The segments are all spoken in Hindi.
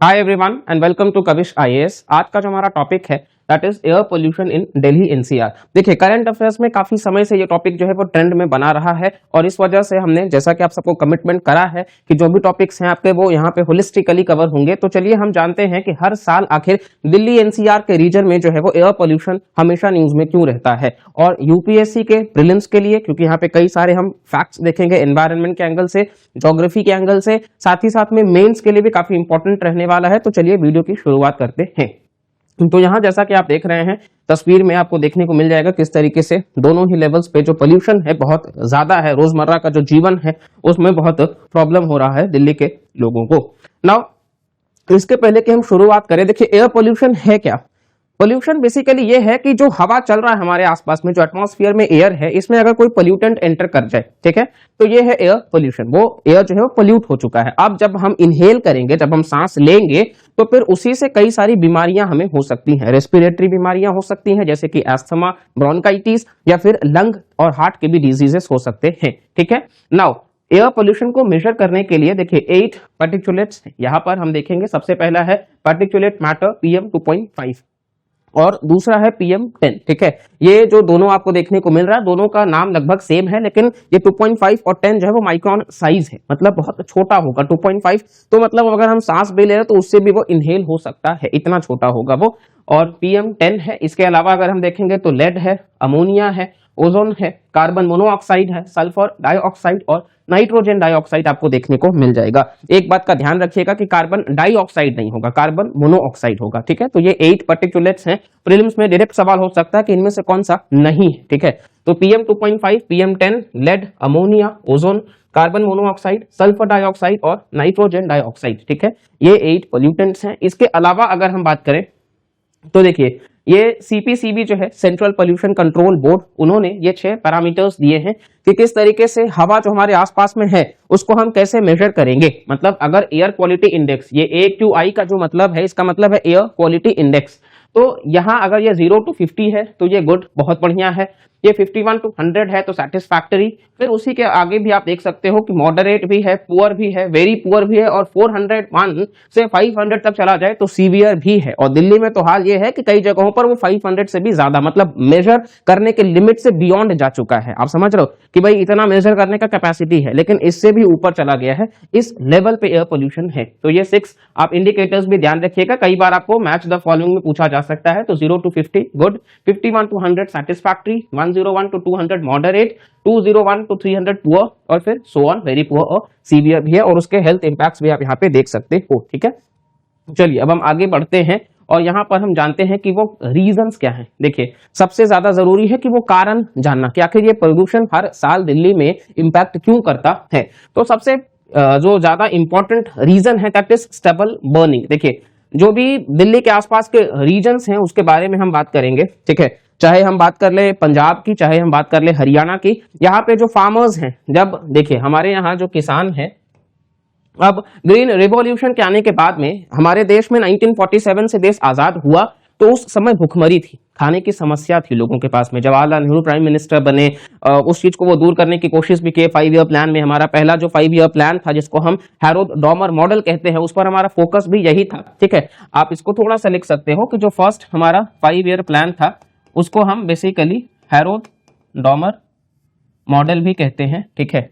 Hi everyone and welcome to Kavish IAS. आज का जो हमारा टॉपिक है that is air pollution in Delhi NCR. देखिए करंट अफेयर्स में काफी समय से ये टॉपिक जो है वो ट्रेंड में बना रहा है और इस वजह से हमने जैसा कि आप सबको कमिटमेंट करा है कि जो भी टॉपिक्स हैं आपके वो यहाँ पे होलिस्टिकली कवर होंगे। तो चलिए हम जानते हैं कि हर साल आखिर दिल्ली एनसीआर के रीजन में जो है वो एयर पोल्यूशन हमेशा न्यूज में क्यों रहता है। और यूपीएससी के प्रीलिम्स के लिए, क्योंकि यहाँ पे कई सारे हम फैक्ट्स देखेंगे एनवायरनमेंट के एंगल से, ज्योग्राफी के एंगल से, साथ ही साथ में मेंस के लिए भी काफी इंपॉर्टेंट रहने वाला है। तो चलिए वीडियो की शुरुआत करते हैं। तो यहाँ जैसा कि आप देख रहे हैं तस्वीर में आपको देखने को मिल जाएगा किस तरीके से दोनों ही लेवल्स पे जो पोल्यूशन है बहुत ज्यादा है। रोजमर्रा का जो जीवन है उसमें बहुत प्रॉब्लम हो रहा है दिल्ली के लोगों को। नाउ इसके पहले कि हम शुरुआत करें, देखिए एयर पोल्यूशन है क्या। पोल्यूशन बेसिकली ये है कि जो हवा चल रहा है हमारे आसपास में, जो एटमॉस्फेयर में एयर है, इसमें अगर कोई पोल्यूटेंट एंटर कर जाए, ठीक है, तो ये है एयर पोल्यूशन। वो एयर जो है वो पोल्यूट हो चुका है। अब जब हम इनहेल करेंगे, जब हम सांस लेंगे, तो फिर उसी से कई सारी बीमारियां हमें हो सकती हैं। रेस्पिरेटरी बीमारियां हो सकती हैं जैसे कि एस्थमा, ब्रोंकाइटिस, या फिर लंग और हार्ट के भी डिजीजेस हो सकते हैं। ठीक है, नाउ एयर पोल्यूशन को मेजर करने के लिए देखिए 8 पार्टिकुलेट्स यहां पर हम देखेंगे। सबसे पहला है पार्टिकुलेट मैटर PM 2.5 और दूसरा है PM10। ठीक है, ये जो दोनों आपको देखने को मिल रहा है, दोनों का नाम लगभग सेम है, लेकिन ये 2.5 और 10 जो है वो माइक्रोन साइज है, मतलब बहुत छोटा होगा। 2.5 तो मतलब अगर हम सांस भी ले रहे हैं तो उससे भी वो इनहेल हो सकता है, इतना छोटा होगा वो। और PM10 है। इसके अलावा अगर हम देखेंगे तो लेड है, अमोनिया है, ओजोन है, कार्बन मोनोऑक्साइड है, सल्फर डाइऑक्साइड और नाइट्रोजन डाइऑक्साइड आपको देखने को मिल जाएगा। एक बात का ध्यान रखिएगा कि कार्बन डाइऑक्साइड नहीं होगा, कार्बन मोनोऑक्साइड होगा। ठीक है, तो ये 8 पार्टिकुलेट्स हैं। प्रीलिम्स में डायरेक्ट सवाल हो सकता है कि इनमें से कौन सा नहीं है। ठीक है, तो PM 2.5, PM10, lead, ammonia, ozone, carbon monoxide, sulphur dioxide और नाइट्रोजन डाइऑक्साइड। ठीक है, ये 8 पोल्यूटेंट्स हैं। इसके अलावा अगर हम बात करें तो देखिए ये CPCB जो है, सेंट्रल पोल्यूशन कंट्रोल बोर्ड, उन्होंने ये 6 पैरामीटर्स दिए हैं कि किस तरीके से हवा जो हमारे आसपास में है उसको हम कैसे मेजर करेंगे। मतलब अगर एयर क्वालिटी इंडेक्स, ये AQI का जो मतलब है, इसका मतलब है एयर क्वालिटी इंडेक्स, तो यहां अगर ये 0 to 50 है तो ये गुड, बहुत बढ़िया है। ये 51 to 100 है तो सैटिस्फैक्टरी। फिर उसी के आगे भी आप देख सकते हो कि मॉडरेट भी है, पुअर भी है, वेरी पुअर भी है, और 401 से 500 तक चला जाए तो सीवियर भी है। और दिल्ली में तो हाल ये है कि कई जगहों पर वो 500 से भी ज्यादा, मतलब मेजर करने के लिमिट से बियॉन्ड जा चुका है। आप समझ रहे हो कि भाई इतना मेजर करने का कैपेसिटी है, लेकिन इससे भी ऊपर चला गया है। इस लेवल पे एयर पोल्यूशन है। तो ये 6 आप इंडिकेटर्स भी ध्यान रखिएगा। कई बार आपको मैच द फॉलोइंग में पूछा जा सकता है। तो 0 to 50 good, 51 to 100 satisfactory, 101 to 200 moderate, 201 to 300 poor, और फिर सो ऑन, वेरी पुअर और सीवियर भी है। और उसके हेल्थ इंपैक्ट्स भी आप यहाँ पे देख सकते हो। ठीक है, चलिए अब हम आगे बढ़ते हैं और यहाँ पर हम जानते हैं कि वो रीजंस क्या हैं। देखिए सबसे ज्यादा जरूरी है कि वो कारण जानना कि आखिर ये प्रदूषण हर साल दिल्ली में इंपैक्ट क्यों करता है। तो सबसे जो ज्यादा इंपॉर्टेंट रीजन है दैट इज स्टेबल बर्निंग। देखिए जो भी दिल्ली के आसपास के रीजन्स हैं उसके बारे में हम बात करेंगे। ठीक है, चाहे हम बात कर ले पंजाब की, चाहे हम बात कर ले हरियाणा की। यहाँ पे जो फार्मर्स हैं, जब देखिए हमारे यहाँ जो किसान हैं, अब ग्रीन रिवॉल्यूशन के आने के बाद में हमारे देश में 1947 से देश आजाद हुआ, तो उस समय भुखमरी थी, खाने की समस्या थी लोगों के पास में। जवाहरलाल नेहरू प्राइम मिनिस्टर बने, उस चीज को वो दूर करने की कोशिश भी की। 5 ईयर प्लान में हमारा पहला जो 5 ईयर प्लान था, जिसको हम हैरोल्ड डॉमर मॉडल कहते हैं, उस पर हमारा फोकस भी यही था। ठीक है, आप इसको थोड़ा सा लिख सकते हो कि जो फर्स्ट हमारा 5 ईयर प्लान था उसको हम बेसिकली हैरोल्ड डॉमर मॉडल भी कहते हैं। ठीक है,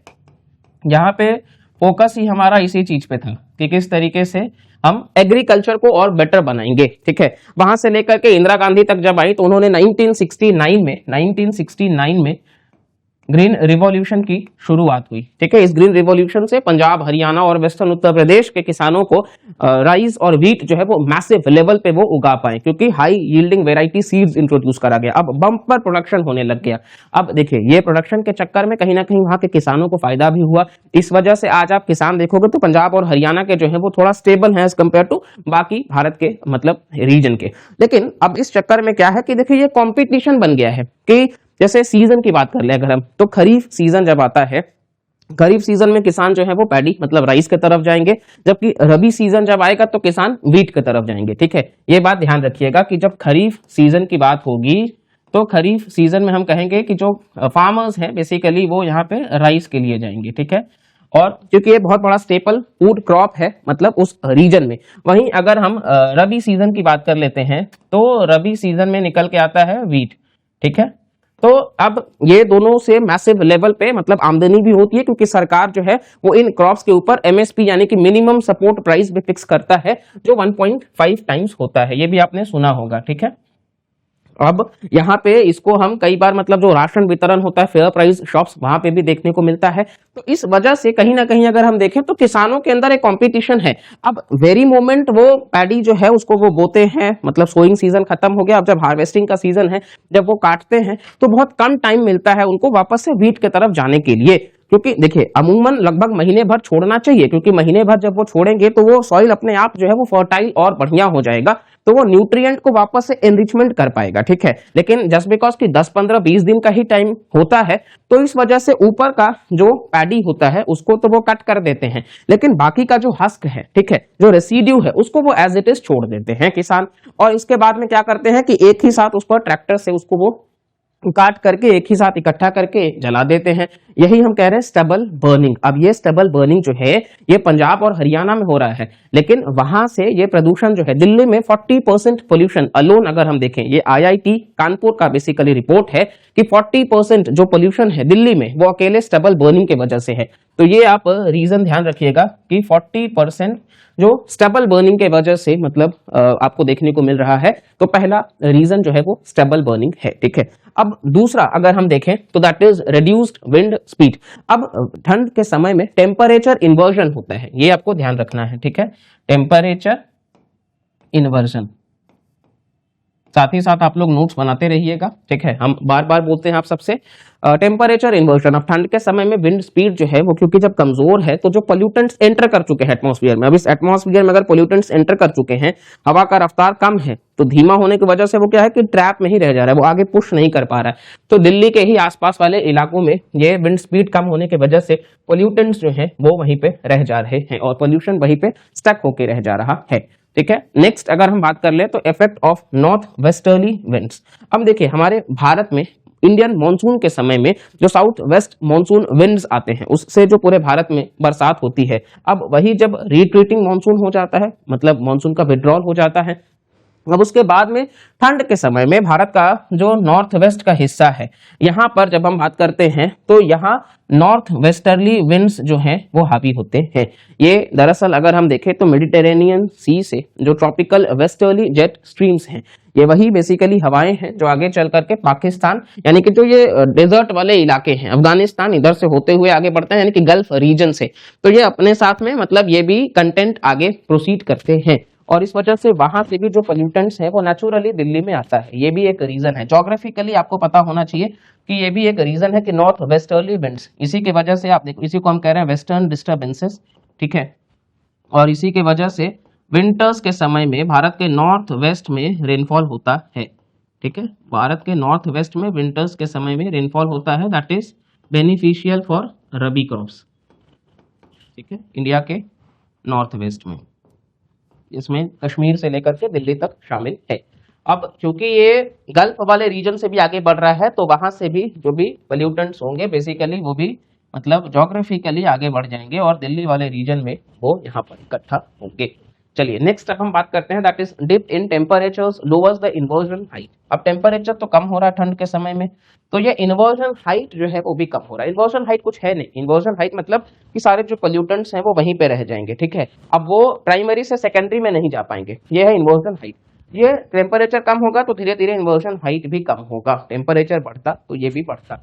यहाँ पे फोकस ही हमारा इसी चीज पे था कि किस तरीके से हम एग्रीकल्चर को और बेटर बनाएंगे। ठीक है, वहां से लेकर के इंदिरा गांधी तक जब आई तो उन्होंने 1969 में ग्रीन रिवॉल्यूशन की शुरुआत हुई। ठीक है, इस ग्रीन रिवॉल्यूशन से पंजाब, हरियाणा और वेस्टर्न उत्तर प्रदेश के किसानों को राइस और व्हीट जो है वो मैसिव लेवल पे वो उगा पाए, क्योंकि high yielding variety seeds introduce करा गया। अब बम्पर प्रोडक्शन होने लग गया। अब देखिए ये प्रोडक्शन के चक्कर में कहीं ना कहीं वहां के किसानों को फायदा भी हुआ। इस वजह से आज आप किसान देखोगे तो पंजाब और हरियाणा के जो है वो थोड़ा स्टेबल है एज कंपेयर टू बाकी भारत के मतलब रीजन के। लेकिन अब इस चक्कर में क्या है कि देखिए ये कॉम्पिटिशन बन गया है कि जैसे सीजन की बात कर ले अगर हम, तो खरीफ सीजन जब आता है, खरीफ सीजन में किसान जो है वो पैडी मतलब राइस की तरफ जाएंगे, जबकि रबी सीजन जब आएगा तो किसान व्हीट की तरफ जाएंगे। ठीक है, ये बात ध्यान रखिएगा कि जब खरीफ सीजन की बात होगी तो खरीफ सीजन में हम कहेंगे कि जो फार्मर्स हैं बेसिकली वो यहाँ पे राइस के लिए जाएंगे। ठीक है, और क्योंकि ये बहुत बड़ा स्टेपल फूड क्रॉप है मतलब उस रीजन में। वहीं अगर हम रबी सीजन की बात कर लेते हैं तो रबी सीजन में निकल के आता है वीट, ठीक है। तो अब ये दोनों से मैसिव लेवल पे मतलब आमदनी भी होती है क्योंकि सरकार जो है वो इन क्रॉप्स के ऊपर एमएसपी यानी कि मिनिमम सपोर्ट प्राइस भी फिक्स करता है जो 1.5 टाइम्स होता है, ये भी आपने सुना होगा, ठीक है। अब यहाँ पे इसको हम कई बार मतलब जो राशन वितरण होता है फेयर प्राइस शॉप्स वहां पे भी देखने को मिलता है। तो इस वजह से कहीं ना कहीं अगर हम देखें तो किसानों के अंदर एक कंपटीशन है। अब वेरी मोमेंट वो पैडी जो है उसको वो बोते हैं, मतलब सोइंग सीजन खत्म हो गया, अब जब हार्वेस्टिंग का सीजन है, जब वो काटते हैं तो बहुत कम टाइम मिलता है उनको वापस से व्हीट की तरफ जाने के लिए। क्योंकि देखिए अमूमन लगभग महीने भर छोड़ना चाहिए क्योंकि महीने भर जब वो छोड़ेंगे तो वो सॉइल अपने आप जो है वो फर्टाइल और बढ़िया हो जाएगा, तो वो न्यूट्रिएंट को वापस से एनरिचमेंट कर पाएगा, ठीक है। लेकिन जस्ट बिकॉज कि 10, 15, 20 दिन का ही टाइम होता है तो इस वजह से ऊपर का जो पैडी होता है उसको तो वो कट कर देते हैं, लेकिन बाकी का जो हस्क है, ठीक है, जो रेसिड्यू है उसको वो एज इट इज छोड़ देते हैं किसान। और इसके बाद में क्या करते हैं कि एक ही साथ उस पर ट्रैक्टर से उसको वो काट करके एक ही साथ इकट्ठा करके जला देते हैं। यही हम कह रहे हैं स्टबल बर्निंग। अब ये स्टबल बर्निंग जो है ये पंजाब और हरियाणा में हो रहा है, लेकिन वहां से ये प्रदूषण जो है दिल्ली में 40% पोल्यूशन अलोन अगर हम देखें, ये आईआईटी कानपुर का बेसिकली रिपोर्ट है कि 40% जो पोल्यूशन है दिल्ली में वो अकेले स्टबल बर्निंग की वजह से है। तो ये आप रीजन ध्यान रखिएगा कि 40% जो स्टेबल बर्निंग के वजह से मतलब आपको देखने को मिल रहा है। तो पहला रीजन जो है वो स्टेबल बर्निंग है, ठीक है। अब दूसरा अगर हम देखें तो that is reduced wind speed. अब ठंड के समय में टेम्परेचर इन्वर्जन होता है, ये आपको ध्यान रखना है, ठीक है, टेम्परेचर इन्वर्जन। साथ ही साथ आप लोग नोट्स बनाते रहिएगा, ठीक है। हम बार बार बोलते हैं आप सबसे टेम्परेचर इन्वर्जन। अब ठंड के समय में विंड स्पीड जो है वो क्योंकि जब कमजोर है तो जो पोल्यूटेंट्स एंटर कर चुके हैं एटमॉस्फेयर में, अब इस एटमॉस्फेयर में अगर पोल्यूटेंट्स एंटर कर चुके हैं, हवा का रफ्तार कम है तो धीमा होने की वजह से वो क्या है कि ट्रैप में ही रह जा रहा है, वो आगे पुश नहीं कर पा रहा है। तो दिल्ली के ही आसपास वाले इलाकों में ये विंड स्पीड कम होने की वजह से पोल्यूटेंट्स जो है वो वहीं पे रह जा रहे हैं और पोल्यूशन वहीं पे स्टक होके रह जा रहा है, ठीक है। नेक्स्ट अगर हम बात कर ले तो effect of north westerly winds. अब देखिए हमारे भारत में इंडियन मॉनसून के समय में जो साउथ वेस्ट मॉनसून विंड्स आते हैं उससे जो पूरे भारत में बरसात होती है। अब वही जब रिट्रीटिंग मॉनसून हो जाता है मतलब मॉनसून का विड्रॉल हो जाता है, अब उसके बाद में ठंड के समय में भारत का जो नॉर्थ वेस्ट का हिस्सा है यहाँ पर जब हम बात करते हैं तो यहाँ नॉर्थ वेस्टर्ली विंड्स जो हैं वो हावी होते हैं। ये दरअसल अगर हम देखें तो मेडिटेरेनियन सी से जो ट्रॉपिकल वेस्टर्ली जेट स्ट्रीम्स हैं ये वही बेसिकली हवाएं हैं जो आगे चल करके पाकिस्तान यानी कि जो ये डेजर्ट वाले इलाके हैं अफगानिस्तान इधर से होते हुए आगे बढ़ते हैं यानी कि गल्फ रीजन से, तो ये अपने साथ में मतलब ये भी कंटेंट आगे प्रोसीड करते हैं और इस वजह से वहां से भी जो पोल्यूटेंट्स है वो नेचुरली दिल्ली में आता है। ये भी एक रीजन है, ज्योग्राफिकली आपको पता होना चाहिए कि ये भी एक रीजन है कि नॉर्थ वेस्टर्ली विंड्स, इसी की वजह से आप देखो इसी को हम कह रहे हैं वेस्टर्न डिस्टर्बेंसेस, ठीक है। और इसी के वजह से विंटर्स के समय में भारत के नॉर्थ वेस्ट में रेनफॉल होता है, ठीक है। भारत के नॉर्थ वेस्ट में विंटर्स के समय में रेनफॉल होता है, that is beneficial for rabi crops, ठीक है, इंडिया के नॉर्थ वेस्ट में, इसमें कश्मीर से लेकर के दिल्ली तक शामिल है। अब क्योंकि ये गल्फ वाले रीजन से भी आगे बढ़ रहा है तो वहां से भी जो भी पोल्यूटेंट्स होंगे बेसिकली वो भी मतलब ज्योग्राफिकली आगे बढ़ जाएंगे और दिल्ली वाले रीजन में वो यहाँ पर इकट्ठा होंगे। चलिए नेक्स्ट अब हम बात करते हैं that is dip in temperatures lowers the inversion height. अब टेम्परेचर तो कम हो रहा है ठंड के समय में तो ये इन्वर्जन हाइट जो है वो भी कम हो रहा है। इन्वर्जन हाइट कुछ है नहीं, इन्वर्जन हाइट मतलब कि सारे जो पोल्यूटेंट्स हैं वो वहीं पे रह जाएंगे, ठीक है। अब वो प्राइमरी से सेकेंडरी में नहीं जा पाएंगे, ये है इन्वर्जन हाइट। ये टेम्परेचर कम होगा तो धीरे धीरे इन्वर्जन हाइट भी कम होगा, टेम्परेचर बढ़ता तो ये भी बढ़ता,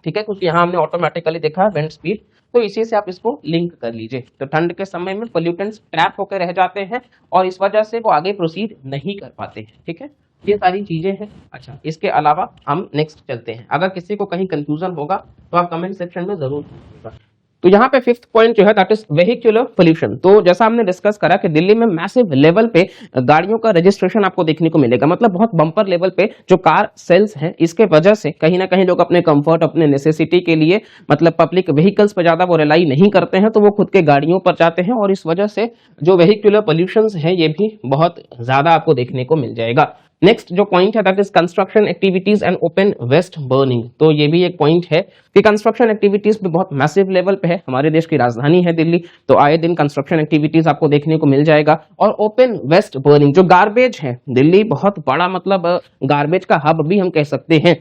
ठीक है। क्योंकि यहाँ हमने ऑटोमेटिकली देखा विंड स्पीड, तो इसी से आप इसको लिंक कर लीजिए। तो ठंड के समय में पोल्यूटेंट्स ट्रैप होकर रह जाते हैं और इस वजह से वो आगे प्रोसीड नहीं कर पाते हैं, ठीक है। ये सारी चीजें हैं। अच्छा, इसके अलावा हम नेक्स्ट चलते हैं। अगर किसी को कहीं कंफ्यूजन होगा तो आप कमेंट सेक्शन में जरूर पूछिएगा। तो यहाँ पे फिफ्थ पॉइंट जो है दैट इज वेहिकुलर पोल्यूशन। तो जैसा हमने डिस्कस करा कि दिल्ली में मैसिव लेवल पे गाड़ियों का रजिस्ट्रेशन आपको देखने को मिलेगा, मतलब बहुत बम्पर लेवल पे जो कार सेल्स हैं इसके वजह से कहीं ना कहीं लोग अपने कंफर्ट अपने नेसेसिटी के लिए मतलब पब्लिक व्हीकल्स पर ज्यादा वो रिलाई नहीं करते हैं तो वो खुद के गाड़ियों पर जाते हैं और इस वजह से जो वेहिकुलर पोल्यूशन है ये भी बहुत ज्यादा आपको देखने को मिल जाएगा। नेक्स्ट जो पॉइंट है that is construction activities and open waste burning. तो ये भी एक पॉइंट है कि कंस्ट्रक्शन एक्टिविटीज भी बहुत मैसिव लेवल पे है। हमारे देश की राजधानी है दिल्ली, तो आए दिन कंस्ट्रक्शन एक्टिविटीज आपको देखने को मिल जाएगा। और ओपन वेस्ट बर्निंग, जो गार्बेज है, दिल्ली बहुत बड़ा मतलब गार्बेज का हब भी हम कह सकते हैं।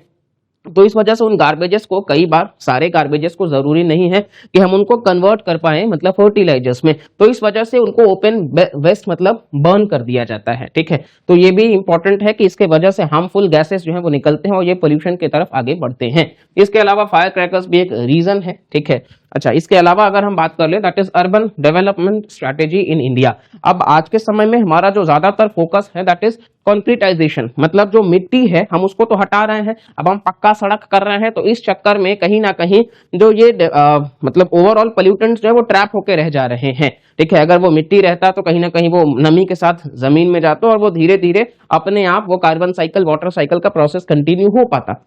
तो इस वजह से उन गार्बेजेस को, कई बार सारे गार्बेजेस को जरूरी नहीं है कि हम उनको कन्वर्ट कर पाए मतलब फर्टिलाइजर्स में, तो इस वजह से उनको ओपन वेस्ट मतलब बर्न कर दिया जाता है। ठीक है, तो ये भी इंपॉर्टेंट है कि इसके वजह से हार्मफुल गैसेस जो है वो निकलते हैं और ये पोल्यूशन की तरफ आगे बढ़ते हैं। इसके अलावा फायर क्रैकर्स भी एक रीजन है। ठीक है, अच्छा, इसके अलावा अगर हम बात कर ले that is urban development strategy in India. अब आज के समय में हमारा जो ज्यादातर फोकस है दैट इज कॉन्क्रीटाइजेशन, मतलब जो मिट्टी है हम उसको तो हटा रहे हैं, अब हम पक्का सड़क कर रहे हैं। तो इस चक्कर में कहीं ना कहीं जो ये मतलब ओवरऑल पोल्यूटेंट्स जो है वो ट्रैप होके रह जा रहे हैं। ठीक है, अगर वो मिट्टी रहता तो कहीं ना कहीं वो नमी के साथ जमीन में जाता और वो धीरे धीरे अपने आप वो कार्बन साइकिल, वाटर साइकिल का प्रोसेस कंटिन्यू हो पाता।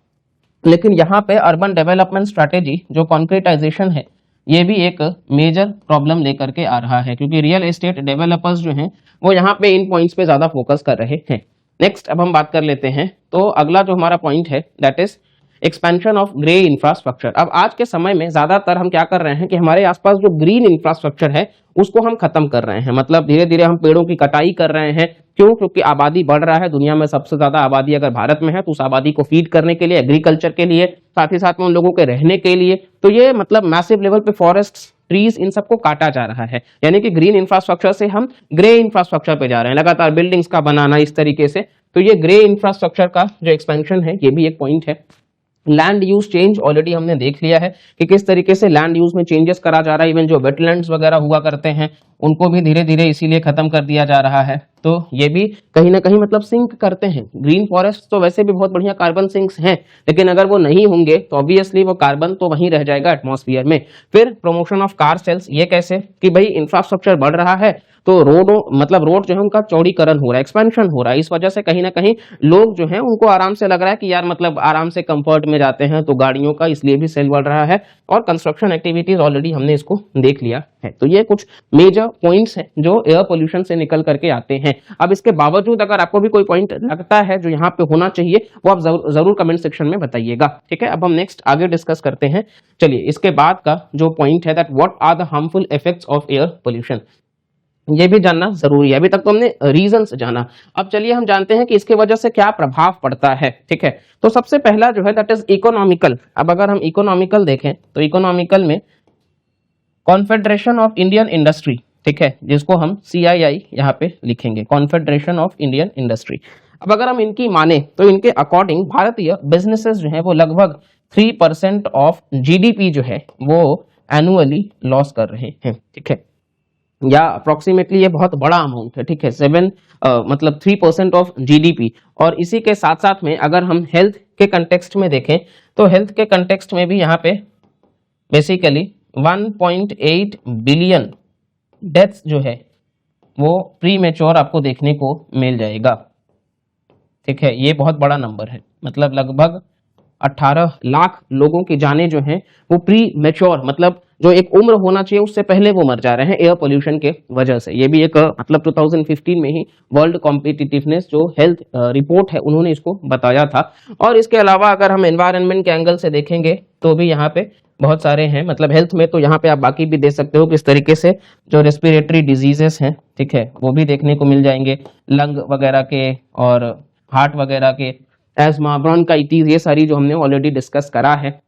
लेकिन यहाँ पे अर्बन डेवलपमेंट स्ट्रैटेजी जो कॉन्क्रीटाइजेशन है, ये भी एक मेजर प्रॉब्लम लेकर के आ रहा है, क्योंकि रियल एस्टेट डेवलपर्स जो हैं वो यहाँ पे इन पॉइंट्स पे ज्यादा फोकस कर रहे हैं। नेक्स्ट अब हम बात कर लेते हैं, तो अगला जो हमारा पॉइंट है that is expansion of grey infrastructure. अब आज के समय में ज्यादातर हम क्या कर रहे हैं कि हमारे आसपास जो ग्रीन इंफ्रास्ट्रक्चर है उसको हम खत्म कर रहे हैं, मतलब धीरे धीरे हम पेड़ों की कटाई कर रहे हैं। क्यों? क्योंकि आबादी बढ़ रहा है, दुनिया में सबसे ज्यादा आबादी अगर भारत में है तो उस आबादी को फीड करने के लिए, एग्रीकल्चर के लिए, साथ ही साथ में उन लोगों के रहने के लिए, तो ये मतलब मैसिव लेवल पे फॉरेस्ट, ट्रीज, इन सबको काटा जा रहा है। यानी कि ग्रीन इंफ्रास्ट्रक्चर से हम ग्रे इंफ्रास्ट्रक्चर पे जा रहे हैं, लगातार बिल्डिंग्स का बनाना इस तरीके से। तो ये ग्रे इंफ्रास्ट्रक्चर का जो एक्सपेंशन है ये भी एक पॉइंट है। लैंड यूज चेंज ऑलरेडी हमने देख लिया है कि किस तरीके से लैंड यूज में चेंजेस करा जा रहा है। इवन जो वेटलैंड्स वगैरह हुआ करते हैं उनको भी धीरे धीरे इसीलिए खत्म कर दिया जा रहा है। तो ये भी कहीं ना कहीं मतलब सिंक करते हैं। ग्रीन फॉरेस्ट तो वैसे भी बहुत बढ़िया कार्बन सिंक्स हैं, लेकिन अगर वो नहीं होंगे तो ऑब्वियसली वो कार्बन तो वहीं रह जाएगा एटमॉस्फेयर में। फिर प्रमोशन ऑफ कार सेल्स, ये कैसे कि भाई इंफ्रास्ट्रक्चर बढ़ रहा है तो रोड जो है उनका चौड़ीकरण हो रहा है, एक्सपेंशन हो रहा है। इस वजह से कहीं ना कहीं लोग जो है उनको आराम से लग रहा है कि यार मतलब आराम से कंफर्ट में जाते हैं, तो गाड़ियों का इसलिए भी सेल बढ़ रहा है। और कंस्ट्रक्शन एक्टिविटीज ऑलरेडी हमने इसको देख लिया है। तो ये कुछ मेजर पॉइंट्स हैं जो एयर पोल्यूशन से निकल करके आते हैं। अब इसके बावजूद अगर आपको भी कोई पॉइंट लगता है जो यहाँ पे होना चाहिए वो आप जरूर कमेंट सेक्शन में बताइएगा। ठीक है, अब हम नेक्स्ट आगे डिस्कस करते हैं। चलिए, इसके बाद का जो पॉइंट है that what are the harmful effects of air pollution, ये भी जानना जरूरी है। अभी तक तो हमने रीजंस जाना, अब चलिए हम जानते हैं कि इसके वजह से क्या प्रभाव पड़ता है। ठीक है, तो सबसे पहला जो है दैट इज इकोनॉमिकल। अब अगर हम इकोनॉमिकल देखें तो इकोनॉमिकल में कॉन्फेडरेशन ऑफ इंडियन इंडस्ट्री, ठीक है, जिसको हम CII यहाँ पे लिखेंगे, कॉन्फेडरेशन ऑफ इंडियन इंडस्ट्री। अब अगर हम इनकी माने तो इनके अकॉर्डिंग भारतीय बिजनेसेस जो है वो लगभग 3% ऑफ GDP जो है वो एनुअली लॉस कर रहे हैं। ठीक है, या अप्रोक्सीमेटली ये बहुत बड़ा अमाउंट है। ठीक है, 3% ऑफ GDP। और इसी के साथ साथ में अगर हम हेल्थ के कंटेक्स्ट में देखें तो हेल्थ के कंटेक्स्ट में भी यहाँ पे बेसिकली 1.8 बिलियन डेथ्स जो है वो प्री मैच्योर आपको देखने को मिल जाएगा। ठीक है, ये बहुत बड़ा नंबर है, मतलब लगभग 18 लाख लोगों की जानें जो हैं वो प्री मैच्योर, मतलब जो एक उम्र होना चाहिए उससे पहले वो मर जा रहे हैं एयर पोल्यूशन के वजह से। ये भी एक मतलब 2015 में ही वर्ल्ड कॉम्पिटिटिवनेस जो हेल्थ रिपोर्ट है उन्होंने इसको बताया था। और इसके अलावा अगर हम एनवायरनमेंट के एंगल से देखेंगे तो भी यहाँ पे बहुत सारे हैं, मतलब हेल्थ में तो यहाँ पे आप बाकी भी देख सकते हो किस तरीके से जो रेस्पिरेटरी डिजीजेस हैं, ठीक है, वो भी देखने को मिल जाएंगे, लंग वगैरह के और हार्ट वगैरह के, एस्मा, ब्रोंकाइटिस, ये सारी जो हमने ऑलरेडी डिस्कस करा है।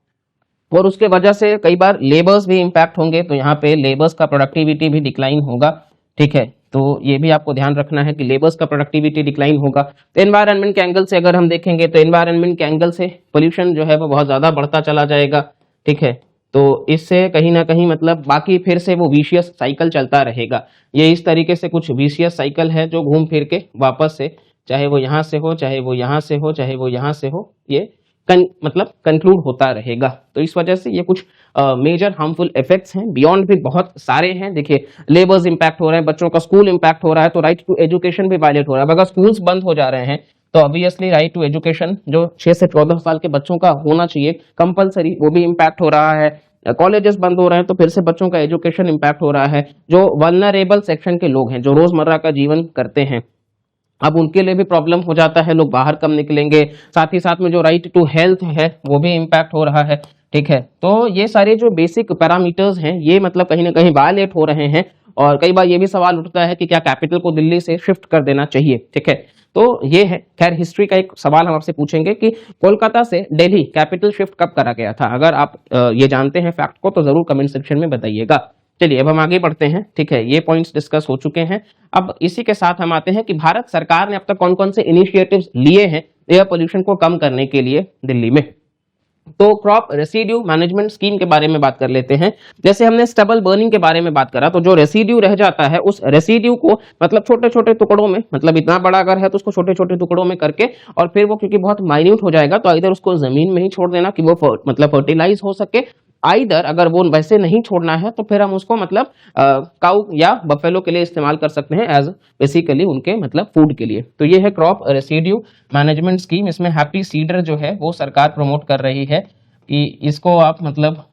और उसके वजह से कई बार लेबर्स भी इम्पैक्ट होंगे, तो यहाँ पे लेबर्स का प्रोडक्टिविटी भी डिक्लाइन होगा। ठीक है, तो ये भी आपको ध्यान रखना है कि लेबर्स का प्रोडक्टिविटी डिक्लाइन होगा। तो एनवायरनमेंट के एंगल से अगर हम देखेंगे तो एनवायरनमेंट के एंगल से पोल्यूशन जो है वो बहुत ज्यादा बढ़ता चला जाएगा। ठीक है, तो इससे कहीं ना कहीं मतलब बाकी फिर से वो विशियस साइकिल चलता रहेगा। ये इस तरीके से कुछ विशियस साइकिल है जो घूम फिर के वापस से, चाहे वो यहाँ से हो, चाहे वो यहाँ से हो, चाहे वो यहाँ से हो, ये मतलब कंक्लूड होता रहेगा। तो इस वजह से ये कुछ मेजर हार्मफुल इफेक्ट्स हैं, बियॉन्ड भी बहुत सारे हैं। देखिए, लेबर्स इंपैक्ट हो रहे हैं, बच्चों का स्कूल इंपैक्ट हो रहा है, तो राइट टू एजुकेशन भी वायलेट हो रहा है। अगर स्कूल्स बंद हो जा रहे हैं तो ऑब्वियसली राइट टू एजुकेशन जो 6 से 14 साल के बच्चों का होना चाहिए कंपलसरी, वो भी इम्पैक्ट हो रहा है। कॉलेजेस बंद हो रहे हैं तो फिर से बच्चों का एजुकेशन इम्पैक्ट हो रहा है। जो वल्नरेबल सेक्शन के लोग हैं, जो रोजमर्रा का जीवन करते हैं, अब उनके लिए भी प्रॉब्लम हो जाता है, लोग बाहर कम निकलेंगे, साथ ही साथ में जो राइट टू हेल्थ है वो भी इम्पैक्ट हो रहा है। ठीक है, तो ये सारे जो बेसिक पैरामीटर्स हैं ये मतलब कहीं ना कहीं वायलेट हो रहे हैं। और कई बार ये भी सवाल उठता है कि क्या कैपिटल को दिल्ली से शिफ्ट कर देना चाहिए। ठीक है, तो ये है। खैर हिस्ट्री का एक सवाल हम आपसे पूछेंगे कि कोलकाता से दिल्ली कैपिटल शिफ्ट कब करा गया था। अगर आप ये जानते हैं फैक्ट को तो जरूर कमेंट सेक्शन में बताइएगा। चलिए अब हम आगे बढ़ते हैं। ठीक है, ये पॉइंट्स डिस्कस हो चुके हैं। अब इसी के साथ हम आते हैं कि भारत सरकार ने अब तक कौन कौन से इनिशिएटिव्स लिए हैं एयर पोल्यूशन को कम करने के लिए दिल्ली में। तो क्रॉप रेसिड्यू मैनेजमेंट स्कीम के बारे में बात कर लेते हैं। जैसे हमने स्टबल बर्निंग के बारे में बात करा, तो जो रेसिड्यू रह जाता है उस रेसिड्यू को मतलब छोटे छोटे टुकड़ों में, मतलब इतना बड़ा अगर है तो उसको छोटे छोटे टुकड़ों में करके, और फिर वो क्योंकि बहुत माइन्यूट हो जाएगा तो इधर उसको जमीन में ही छोड़ देना कि वो मतलब फर्टिलाइज हो सके। आइदर अगर वो वैसे नहीं छोड़ना है तो फिर हम उसको मतलब काउ या बफेलो के लिए इस्तेमाल कर सकते हैं एज बेसिकली उनके मतलब फूड के लिए। तो ये है क्रॉप रेसिड्यू मैनेजमेंट स्कीम। इसमें हैप्पी सीडर जो है वो सरकार प्रमोट कर रही है कि इसको आप मतलब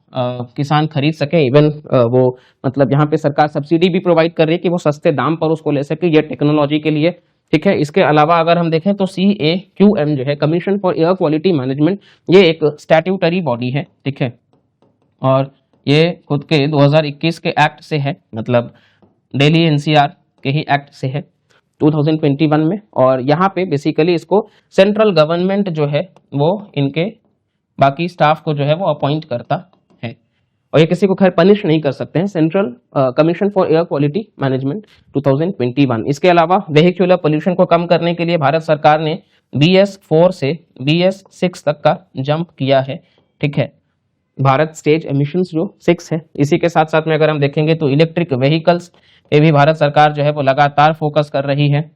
किसान खरीद सके। इवन वो मतलब यहाँ पे सरकार सब्सिडी भी प्रोवाइड कर रही है कि वो सस्ते दाम पर उसको ले सके, ये टेक्नोलॉजी के लिए। ठीक है, इसके अलावा अगर हम देखें तो CAQM जो है commission for air quality management, ये एक स्टैट्यूटरी बॉडी है। ठीक है, और ये खुद के 2021 के एक्ट से है, मतलब दिल्ली NCR के ही एक्ट से है 2021 में। और यहाँ पे बेसिकली इसको सेंट्रल गवर्नमेंट जो है वो इनके बाकी स्टाफ को जो है वो अपॉइंट करता है, और ये किसी को खैर पनिश नहीं कर सकते हैं। Central commission for air quality management 2021। इसके अलावा वेहिकुलर पोल्यूशन को कम करने के लिए भारत सरकार ने BS4 से BS6 तक का जंप किया है। ठीक है, भारत स्टेज एमिशंस जो 6 है। इसी के साथ साथ में अगर हम देखेंगे तो इलेक्ट्रिक व्हीकल्स पे भी भारत सरकार जो है वो लगातार फोकस कर रही है।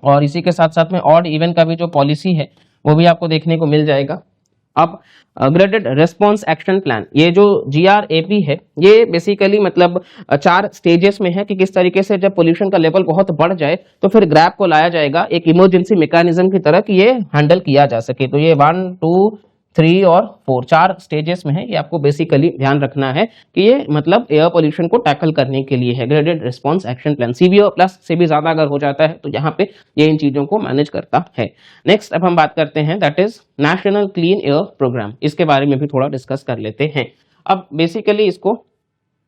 और इसी के साथ साथ में ऑड इवन का भी जो पॉलिसी है वो भी आपको देखने को मिल जाएगा। अब ग्रेडेड रेस्पॉन्स एक्शन प्लान, ये जो GRAP है ये बेसिकली मतलब 4 स्टेजेस में है कि किस तरीके से जब पोल्यूशन का लेवल बहुत बढ़ जाए तो फिर ग्रैप को लाया जाएगा एक इमरजेंसी मैकेनिज्म की तरह कि ये हैंडल किया जा सके। तो ये 1, 2, 3 और 4 4 स्टेजेस में है। ये आपको बेसिकली ध्यान रखना है कि ये मतलब एयर पोल्यूशन को टैकल करने के लिए है graded response action plan. Severe plus से भी ज्यादा अगर हो जाता है तो यहाँ पे ये इन चीजों को मैनेज करता है। नेक्स्ट अब हम बात करते हैं that is national clean air programme. इसके बारे में भी थोड़ा डिस्कस कर लेते हैं। अब बेसिकली इसको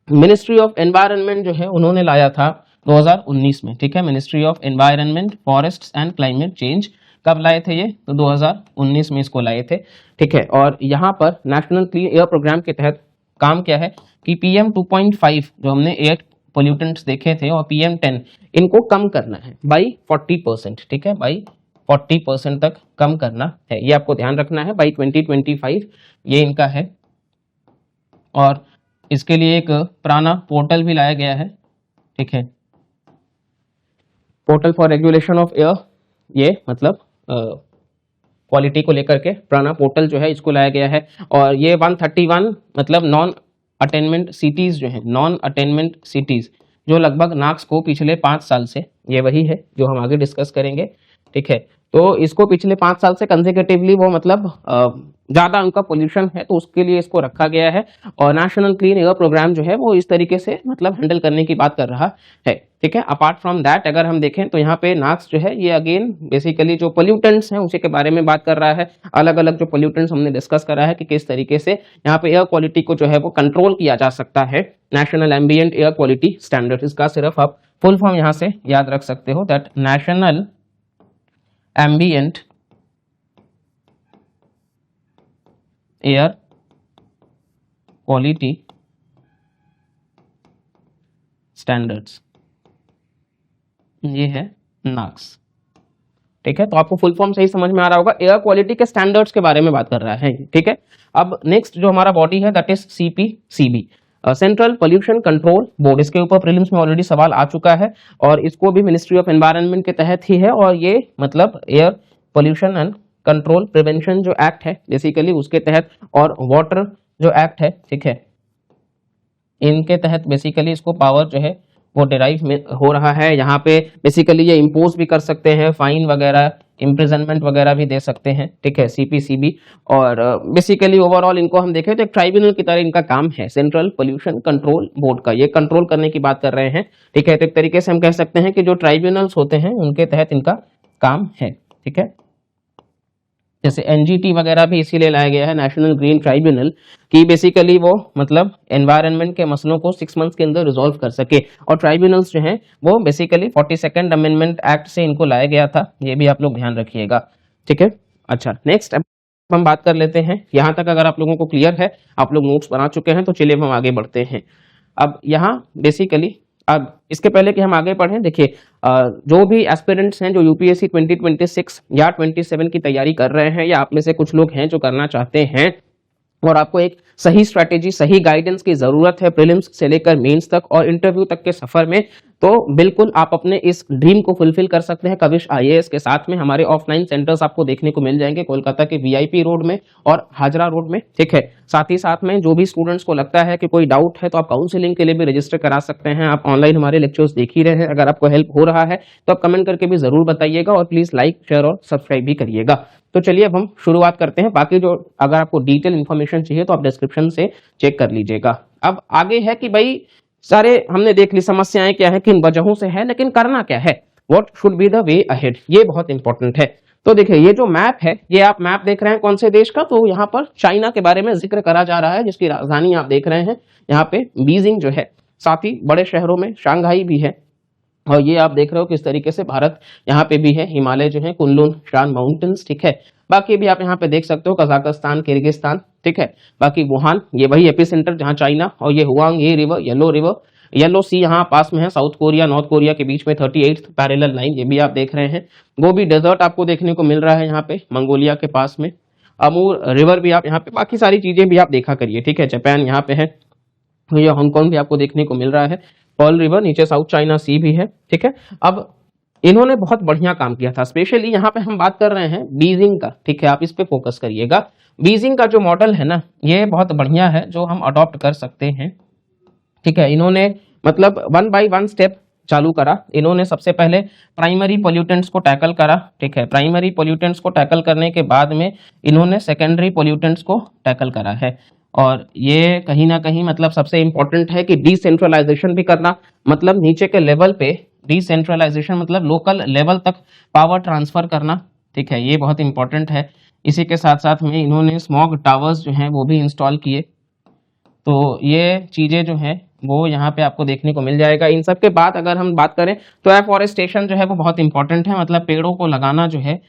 मिनिस्ट्री ऑफ एनवायरनमेंट जो है उन्होंने लाया था 2019 में। ठीक है, ministry of environment, forests and climate change कब लाए थे ये, तो 2019 में इसको लाए थे। ठीक है, और यहाँ पर नेशनल क्लीन एयर प्रोग्राम के तहत काम क्या है कि PM 2.5 जो हमने एयर पोल्यूटेंट्स देखे थे और PM 10 इनको कम करना है बाई 40%। ठीक है, बाई 40% तक कम करना है, ये आपको ध्यान रखना है बाई 2025 ये इनका है। और इसके लिए एक प्राना पोर्टल भी लाया गया है। ठीक है, portal for regulation of air, ये मतलब क्वालिटी को लेकर के प्राना पोर्टल जो है इसको लाया गया है। और ये 131 मतलब नॉन अटेनमेंट सिटीज जो है, नॉन अटेनमेंट सिटीज जो लगभग नाक्स को पिछले 5 साल से, ये वही है जो हम आगे डिस्कस करेंगे। ठीक है, तो इसको पिछले 5 साल से कंसेक्यूटिवली वो मतलब ज्यादा उनका पोल्यूशन है तो उसके लिए इसको रखा गया है। और नेशनल क्लीन एयर प्रोग्राम जो है वो इस तरीके से मतलब हैंडल करने की बात कर रहा है। ठीक है, अपार्ट फ्रॉम दैट अगर हम देखें तो यहाँ पे नाक्स जो है ये अगेन बेसिकली जो पोल्यूटेंट्स हैं उसी के बारे में बात कर रहा है। अलग अलग जो पोल्यूटेंट्स हमने डिस्कस करा है कि किस तरीके से यहाँ पे एयर क्वालिटी को जो है वो कंट्रोल किया जा सकता है। National ambient air quality standard, इसका सिर्फ आप फुल फॉर्म यहाँ से याद रख सकते हो that national ambient air quality standards, ये है नाक्स। ठीक है, तो आपको फुल फॉर्म सही समझ में आ रहा होगा, एयर क्वालिटी के स्टैंडर्ड्स के बारे में बात कर रहा है। ठीक है, अब नेक्स्ट जो हमारा बॉडी है that is CPCB, central pollution control board. इसके ऊपर प्रीलिम्स में ऑलरेडी सवाल आ चुका है और इसको भी मिनिस्ट्री ऑफ एनवायरनमेंट के तहत ही है। और ये मतलब air pollution and control prevention जो एक्ट है बेसिकली उसके तहत, और वाटर जो एक्ट है, ठीक है, इनके तहत बेसिकली इसको पावर जो है वो डिराइव में हो रहा है। यहाँ पे बेसिकली ये इम्पोज भी कर सकते हैं, फाइन वगैरह, इम्प्रिजनमेंट वगैरह भी दे सकते हैं। ठीक है, CPCB। और बेसिकली ओवरऑल इनको हम देखें तो एक ट्राइब्यूनल की तरह इनका काम है, सेंट्रल पोल्यूशन कंट्रोल बोर्ड का, ये कंट्रोल करने की बात कर रहे हैं। ठीक है, तो एक तरीके से हम कह सकते हैं कि जो ट्राइब्यूनल्स होते हैं उनके तहत इनका काम है। ठीक है, जैसे एनजीटी वगैरह भी इसीलिए लाया गया है, नेशनल ग्रीन ट्राइब्यूनल, कि बेसिकली वो मतलब एनवायरनमेंट के मसलों को 6 मंथ्स के अंदर रिजॉल्व कर सके। और ट्राइब्यूनल्स जो हैं वो बेसिकली 42nd अमेंडमेंट एक्ट से इनको लाया गया था, ये भी आप लोग ध्यान रखिएगा। ठीक है, अच्छा नेक्स्ट हम बात कर लेते हैं। यहाँ तक अगर आप लोगों को क्लियर है, आप लोग नोट्स बना चुके हैं, तो चलिए हम आगे बढ़ते हैं। अब यहाँ बेसिकली, अब इसके पहले कि हम आगे बढ़ें, देखिए जो भी एस्पिरेंट्स हैं जो यूपीएससी 2026 या 27 की तैयारी कर रहे हैं, या आप में से कुछ लोग हैं जो करना चाहते हैं और आपको एक सही स्ट्रैटेजी, सही गाइडेंस की जरूरत है प्रीलिम्स से लेकर मेंस तक और इंटरव्यू तक के सफर में, तो बिल्कुल आप अपने इस ड्रीम को फुलफिल कर सकते हैं कविश आईएएस के साथ में। हमारे ऑफलाइन सेंटर्स आपको देखने को मिल जाएंगे कोलकाता के वीआईपी रोड में और हाजरा रोड में। ठीक है, साथ ही साथ में जो भी स्टूडेंट्स को लगता है कि कोई डाउट है तो आप काउंसलिंग के लिए भी रजिस्टर करा सकते हैं। आप ऑनलाइन हमारे लेक्चर्स देख ही रहे हैं, अगर आपको हेल्प हो रहा है तो आप कमेंट करके भी जरूर बताइएगा और प्लीज लाइक, शेयर और सब्सक्राइब भी करिएगा। तो चलिए अब हम शुरुआत करते हैं। बाकी जो अगर आपको डिटेल इन्फॉर्मेशन चाहिए तो आप डिस्क्रिप्शन से चेक कर लीजिएगा। अब आगे है कि भाई सारे हमने देख ली समस्याएं क्या है, किन वजहों से है, लेकिन करना क्या है, what should be the way ahead, ये बहुत इंपॉर्टेंट है। तो देखिए ये जो मैप है, ये आप मैप देख रहे हैं कौन से देश का, तो यहाँ पर चाइना के बारे में जिक्र करा जा रहा है, जिसकी राजधानी आप देख रहे हैं यहाँ पे बीजिंग जो है, साथ ही बड़े शहरों में शंघाई भी है। और ये आप देख रहे हो किस तरीके से भारत यहाँ पे भी है, हिमालय जो है, कुनलुन शान माउंटेन्स। ठीक है, बाकी भी आप यहाँ पे देख सकते हो कजाकिस्तान, किर्गिस्तान। ठीक है, बाकी वुहान ये वही एपी सेंटर जहाँ चाइना, और ये हुआंग ये रिवर, येलो सी यहाँ पास में है, साउथ कोरिया नॉर्थ कोरिया के बीच में 38th पैरेलल लाइन, ये भी आप देख रहे हैं। गोबी डेजर्ट आपको देखने को मिल रहा है यहाँ पे मंगोलिया के पास में, अमूर रिवर भी आप यहाँ पे, बाकी सारी चीजें भी आप देखा करिए। ठीक है, जापान यहाँ पे है, ये हांगकांग भी आपको देखने को मिल रहा है, पर्ल रिवर, नीचे साउथ चाइना सी भी है। ठीक है, अब इन्होंने बहुत बढ़िया काम किया था, स्पेशली यहाँ पे हम बात कर रहे हैं बीजिंग का। ठीक है, आप इस पे फोकस करिएगा। बीजिंग का जो मॉडल है ना, ये बहुत बढ़िया है, जो हम अडॉप्ट कर सकते हैं। ठीक है, इन्होंने मतलब 1 बाय 1 स्टेप चालू करा। इन्होंने सबसे पहले प्राइमरी पोल्यूटेंट्स को टैकल करा। ठीक है, प्राइमरी पोल्यूटेंट्स को टैकल करने के बाद में इन्होंने सेकेंडरी पोल्यूटेंट्स को टैकल करा है। और ये कहीं ना कहीं मतलब सबसे इंपॉर्टेंट है कि डिसेंट्रलाइजेशन भी करना, मतलब नीचे के लेवल पे डिसेंट्रलाइजेशन, मतलब लोकल लेवल तक पावर ट्रांसफर करना। ठीक है, ये बहुत इंपॉर्टेंट है। इसी के साथ साथ में इन्होंने स्मॉग टावर्स जो हैं वो भी इंस्टॉल किए। तो ये चीजें जो है वो यहाँ पे आपको देखने को मिल जाएगा। इन सब के बाद अगर हम बात करें तो एफॉरेस्टेशन जो है वो बहुत इंपॉर्टेंट है, मतलब पेड़ों को लगाना जो है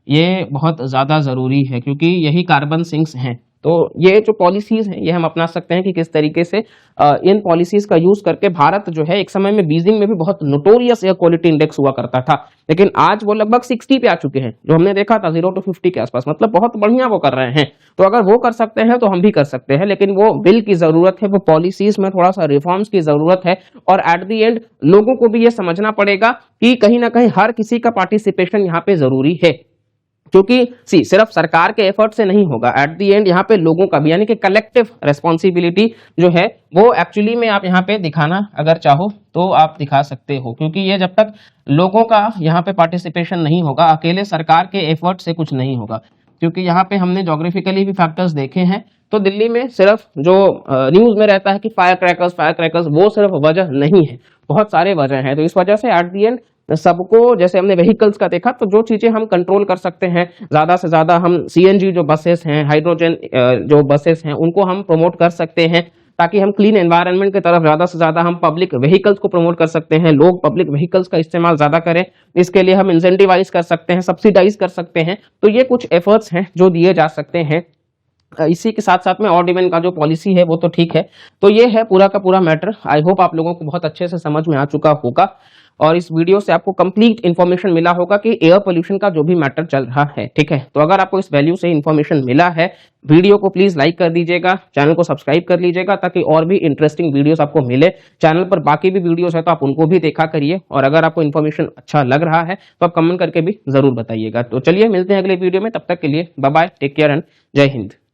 ये बहुत ज़्यादा ज़रूरी है, क्योंकि यही कार्बन सिंक्स हैं। तो ये जो पॉलिसीज हैं ये हम अपना सकते हैं कि किस तरीके से इन पॉलिसीज का यूज करके भारत जो है, एक समय में बीजिंग में भी बहुत नोटोरियस एयर क्वालिटी इंडेक्स हुआ करता था, लेकिन आज वो लगभग 60 पे आ चुके हैं, जो हमने देखा था 0 to 50 के आसपास, मतलब बहुत बढ़िया वो कर रहे हैं। तो अगर वो कर सकते हैं तो हम भी कर सकते हैं, लेकिन वो बिल की जरूरत है, वो पॉलिसीज में थोड़ा सा रिफॉर्म्स की जरूरत है। और एट दी एंड लोगों को भी ये समझना पड़ेगा कि कहीं ना कहीं हर किसी का पार्टिसिपेशन यहाँ पे जरूरी है, क्योंकि सिर्फ सरकार के एफर्ट से नहीं होगा, एट दी एंड यहाँ पे लोगों का भी, यानी कि कलेक्टिव रेस्पॉन्सिबिलिटी जो है वो एक्चुअली में आप यहाँ पे दिखाना अगर चाहो तो आप दिखा सकते हो, क्योंकि ये जब तक लोगों का यहाँ पे पार्टिसिपेशन नहीं होगा, अकेले सरकार के एफर्ट से कुछ नहीं होगा। क्योंकि यहाँ पे हमने जोग्राफिकली भी फैक्टर्स देखे हैं, तो दिल्ली में सिर्फ जो न्यूज में रहता है कि फायर क्रैकर्स, वो सिर्फ वजह नहीं है, बहुत सारे वजह हैं। तो इस वजह से एट दी एंड सबको, जैसे हमने व्हीकल्स का देखा, तो जो चीजें हम कंट्रोल कर सकते हैं, ज्यादा से ज्यादा हम सीएनजी जो बसेस हैं, हाइड्रोजन जो बसेस हैं, उनको हम प्रमोट कर सकते हैं, ताकि हम क्लीन एनवायरनमेंट की तरफ ज्यादा से ज्यादा हम पब्लिक व्हीकल्स को प्रमोट कर सकते हैं, लोग पब्लिक व्हीकल्स का इस्तेमाल ज्यादा करें। इसके लिए हम इंसेंटिवाइज कर सकते हैं, सब्सिडाइज कर सकते हैं। तो ये कुछ एफर्ट्स हैं जो दिए जा सकते हैं। इसी के साथ साथ में ऑड इवन का जो पॉलिसी है वो तो ठीक है। तो ये है पूरा का पूरा मैटर। आई होप आप लोगों को बहुत अच्छे से समझ में आ चुका होगा और इस वीडियो से आपको कंप्लीट इन्फॉर्मेशन मिला होगा कि एयर पोल्यूशन का जो भी मैटर चल रहा है। ठीक है, तो अगर आपको इस वैल्यू से इन्फॉर्मेशन मिला है, वीडियो को प्लीज लाइक कर दीजिएगा, चैनल को सब्सक्राइब कर लीजिएगा, ताकि और भी इंटरेस्टिंग वीडियोस आपको मिले। चैनल पर बाकी भी वीडियोस है तो आप उनको भी देखा करिए, और अगर आपको इन्फॉर्मेशन अच्छा लग रहा है तो आप कमेंट करके भी जरूर बताइएगा। तो चलिए मिलते हैं अगले वीडियो में, तब तक के लिए बाय बाय, टेक केयर एंड जय हिंद।